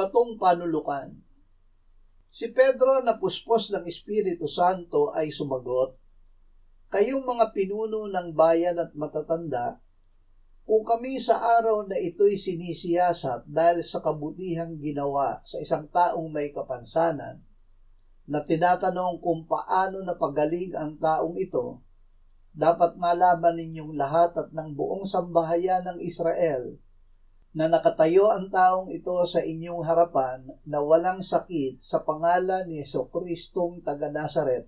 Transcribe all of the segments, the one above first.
batong panulukan. Si Pedro na puspos ng Espiritu Santo ay sumagot, "Kayong mga pinuno ng bayan at matatanda, kung kami sa araw na ito'y sinisiyasat dahil sa kabutihang ginawa sa isang taong may kapansanan, na tinatanong kung paano napagaling ang taong ito, dapat malaman ninyong lahat at ng buong sambahayan ng Israel na nakatayo ang taong ito sa inyong harapan na walang sakit sa pangalan ni Jesucristong taga Nazaret,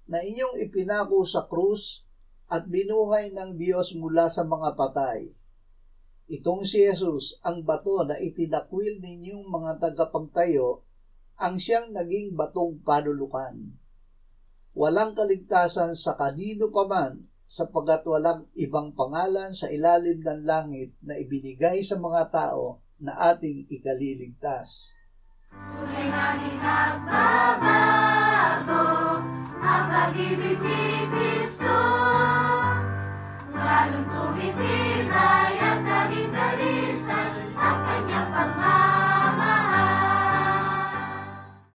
na inyong ipinako sa krus at binuhay ng Diyos mula sa mga patay. Itong si Jesus, ang bato na itinakwil ninyong mga tagapagtayo, ang siyang naging batong panulukan. Walang kaligtasan sa kanino paman, sapagkat walang ibang pangalan sa ilalim ng langit na ibinigay sa mga tao na ating ikaliligtas." Tunay na nagbabago ang pag-ibig ni Kristo, lalong tumitibay at naging dalisan ang kanyang pagmamahal.